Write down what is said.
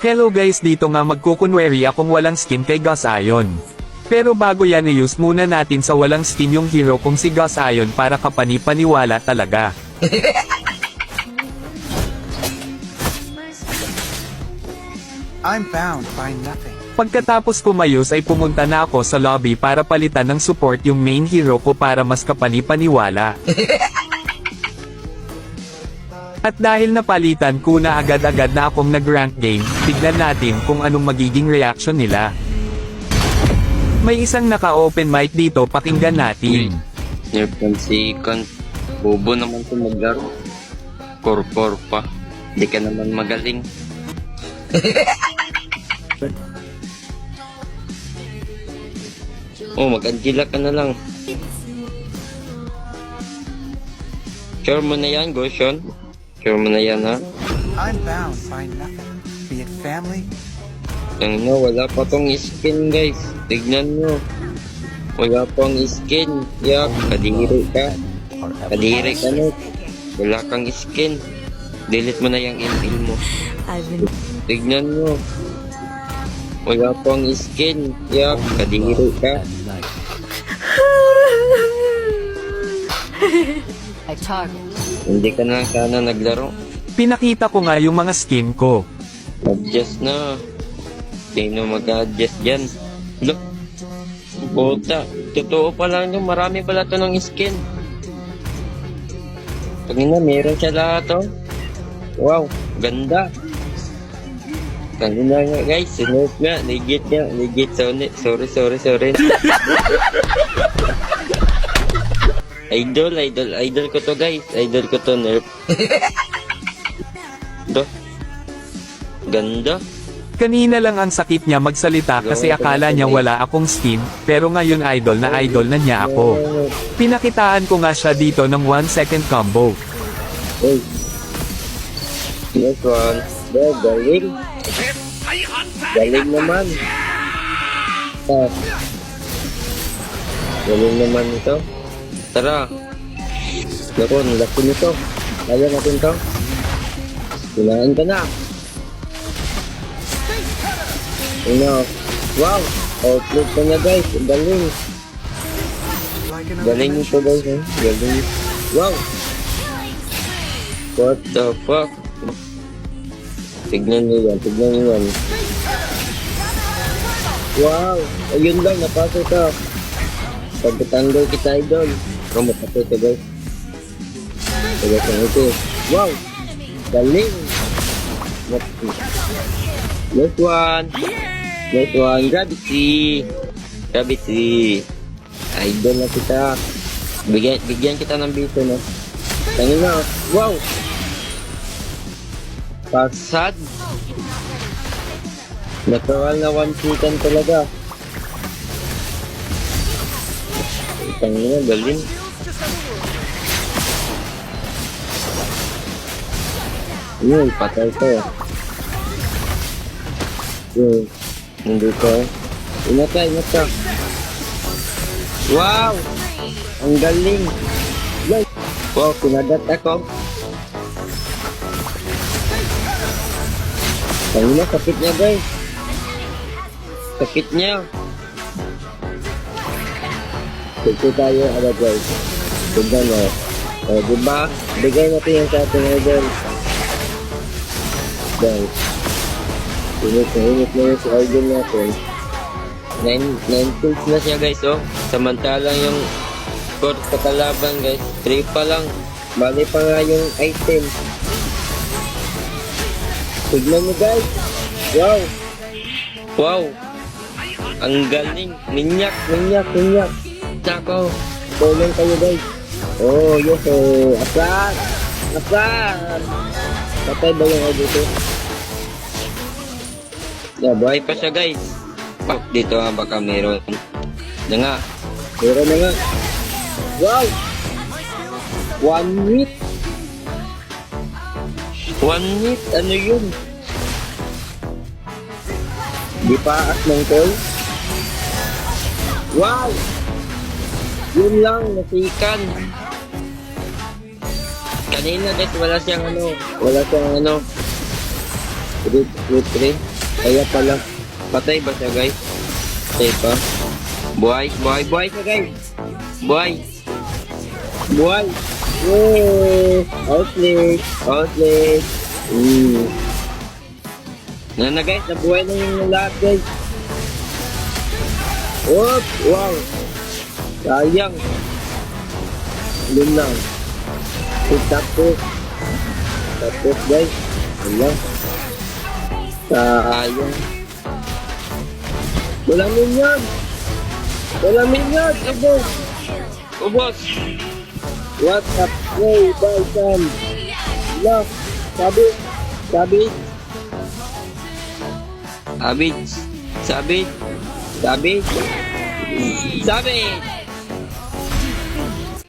Hello guys, dito nga magkukunwari akong walang skin kay Gus Iron. Pero bago yan i-use muna natin sa walang skin yung hero kong si Gus Iron para kapani-paniwala talaga. I'm bound by nothing. Pagkatapos kumayos ay pumunta na ako sa lobby para palitan ng support yung main hero ko para mas kapani-paniwala. At dahil napalitan ko na agad-agad na akong nag-rank game, tignan natin kung anong magiging reaction nila. May isang naka-open mic dito, pakinggan natin. Nerpansikan. Bobo naman ito maglaro. Korkor pa. Di ka naman magaling. Mag-agila ka na lang. Sure mo na yan, Goshen? Sure mo na yan, ha? I'm bound by nothing. Be it family, Wala pa tong skin, guys. Tignan nyo. Wala pang skin. Yak, kadiri ka. Kadiri ka na. Wala kang skin. Delete mo na yung email mo. Tignan nyo. Wala pang skin. Yak, kadiri ka. I talk. Hindi ka na sana naglaro. Pinakita ko nga yung mga skin ko. Adjust na. Sino mag-adjust dyan? Look. Puta. Totoo pa lang yung marami pala to ng skin. Pagina, meron siya lahat to. Wow, ganda. Kanina nga guys, sinuot nga. Legit nga. Legit. Sorry. Idol ko to guys. Idol ko to, nerf. Do. Ganda. Kanina lang ang sakit niya magsalita kasi akala niya wala akong skin, pero ngayon idol na niya ako. Pinakitaan ko nga siya dito ng 1 second combo. Hey. Next one. Galing. Galing naman. Galing naman ito. Tara. Naku, nalaki nito. Kaya natin to. Kailangan ka na. Wow. Outlook ka na guys. Galing. like an Galing ito guys. Galing. Wow. What the fuck? Tignan nyo yan. Wow. Ayun lang. Napasok ka. Pagkatanggal kita idol. Pero mapasok ka guys. Ito. Wow. Galing. Next one. Gravity. Idol na kita. Bigyan kita ng bito, no? Tangin na. Wow. Pasad. Natural na one-chicken talaga. Tangin na, galing. Yun, patay ko. Yun, nandito. Ingat ka. Wow! Ang galing! Wow, pinagat ako. Tangina, sakit niya guys. Sakit niya. Sige tayo, guys. Tignan mo. Diba? Bigay natin yung sa ating idol. Guys. Init na yung si idol natin. 9 kills na siya guys, oh. Samantalang yung score sa kalaban guys, 3 pa lang. Bali pa nga yung item. Tignan mo guys. Wow. Ang galing. Minyak. Nako. Tulong kayo guys. Oh, yoho. Asar. Patay ba yung audio to? Yeah, buhay pa siya guys. Dito nga baka meron. Meron na nga. Wow! 1 minute. 1 minute? Ano yun? Di paas ng tol? Wow! Yun lang, nasikan. Kanina guys, wala siyang ano. 3. Kaya pala. Patay ba siya, guys? Patay pa. Buhay siya, guys. Buhay. Yay! Outlet. Na guys, nabuhay na yung lahat, guys. Whoop! Wow! Sayang. Yun lang. Tapos, guys. Ayan. Sayang. Wala minyon! Ubos! What up? Hey, bye, Sam. Look, Sabit.